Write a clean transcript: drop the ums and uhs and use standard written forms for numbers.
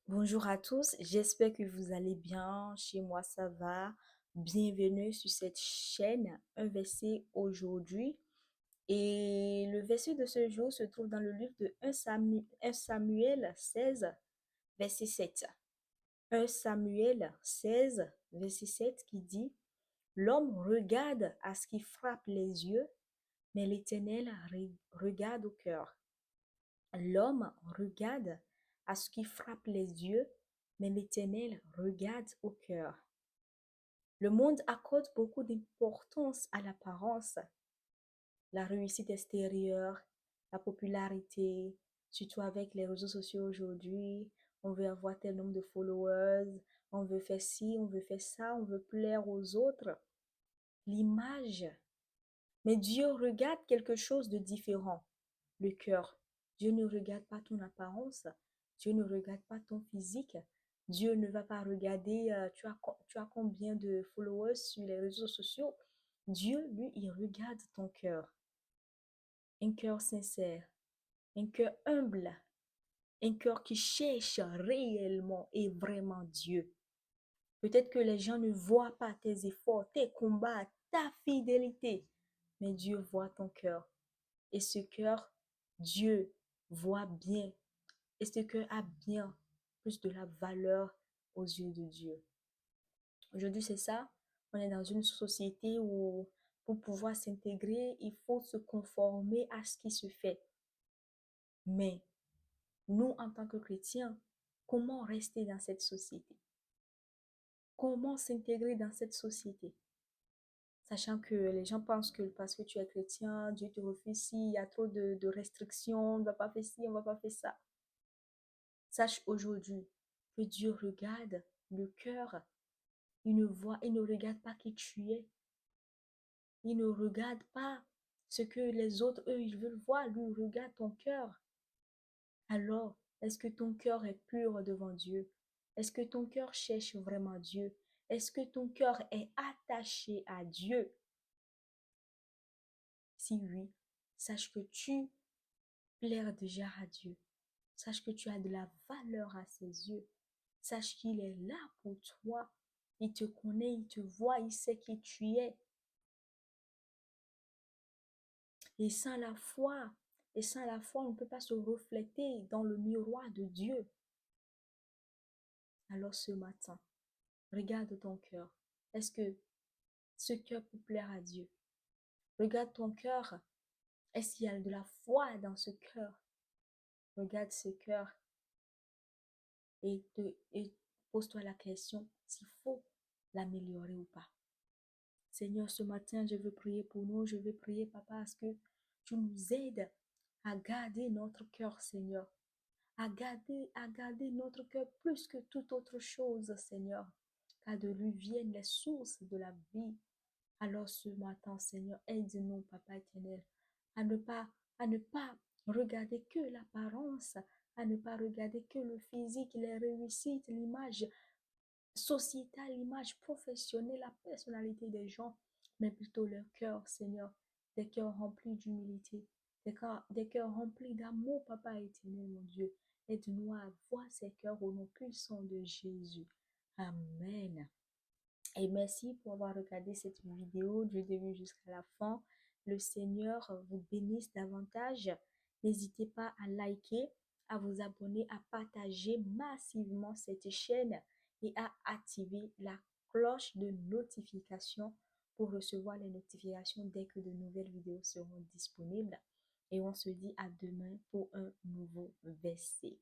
Bonjour à tous, j'espère que vous allez bien. Chez moi, ça va. Bienvenue sur cette chaîne. Un verset aujourd'hui. Et le verset de ce jour se trouve dans le livre de 1 Samuel 16, verset 7. 1 Samuel 16, verset 7 qui dit, l'homme regarde à ce qui frappe les yeux, mais l'Éternel regarde au cœur. L'homme regarde à ce qui frappe les yeux, mais l'Éternel regarde au cœur. Le monde accorde beaucoup d'importance à l'apparence, la réussite extérieure, la popularité, surtout avec les réseaux sociaux aujourd'hui. On veut avoir tel nombre de followers, on veut faire ci, on veut faire ça, on veut plaire aux autres. L'image. Mais Dieu regarde quelque chose de différent, le cœur. Dieu ne regarde pas ton apparence, Dieu ne regarde pas ton physique, Dieu ne va pas regarder tu as combien de followers sur les réseaux sociaux. Dieu, lui, il regarde ton cœur. Un cœur sincère, un cœur humble, un cœur qui cherche réellement et vraiment Dieu. Peut-être que les gens ne voient pas tes efforts, tes combats, ta fidélité, mais Dieu voit ton cœur. Et ce cœur, Dieu voit bien. Et ce cœur a bien plus de la valeur aux yeux de Dieu. Aujourd'hui, c'est ça. On est dans une société où pour pouvoir s'intégrer, il faut se conformer à ce qui se fait. Mais nous, en tant que chrétiens, comment rester dans cette société? Comment s'intégrer dans cette société? Sachant que les gens pensent que parce que tu es chrétien, Dieu te refuse si, il y a trop de restrictions, on ne va pas faire ci, on ne va pas faire ça. Sache aujourd'hui que Dieu regarde le cœur. Il ne regarde pas qui tu es. Il ne regarde pas ce que les autres, eux, ils veulent voir. Lui, il regarde ton cœur. Alors, est-ce que ton cœur est pur devant Dieu? Est-ce que ton cœur cherche vraiment Dieu? Est-ce que ton cœur est attaché à Dieu? Si oui, sache que tu plais déjà à Dieu. Sache que tu as de la valeur à ses yeux. Sache qu'il est là pour toi. Il te connaît, il te voit, il sait qui tu es. Et sans la foi, on ne peut pas se refléter dans le miroir de Dieu. Alors ce matin, regarde ton cœur. Est-ce que ce cœur peut plaire à Dieu? Regarde ton cœur. Est-ce qu'il y a de la foi dans ce cœur? Regarde ce cœur et pose-toi la question s'il faut l'améliorer ou pas. Seigneur, ce matin, je veux prier pour nous. Je veux prier, Papa, à ce que tu nous aides à garder notre cœur, Seigneur. À garder notre cœur plus que toute autre chose, Seigneur. Car de lui viennent les sources de la vie. Alors ce matin, Seigneur, aide-nous, Papa éternel, à ne pas, à ne pas regarder que l'apparence, à ne pas regarder que le physique, les réussites, l'image sociétale, l'image professionnelle, la personnalité des gens, mais plutôt leur cœur, Seigneur, des cœurs remplis d'humilité, des cœurs remplis d'amour, Papa éternel, mon Dieu. Aide-nous à voir ces cœurs au nom puissant de Jésus. Amen. Et merci pour avoir regardé cette vidéo du début jusqu'à la fin. Le Seigneur vous bénisse davantage. N'hésitez pas à liker, à vous abonner, à partager massivement cette chaîne et à activer la cloche de notification pour recevoir les notifications dès que de nouvelles vidéos seront disponibles. Et on se dit à demain pour un nouveau verset.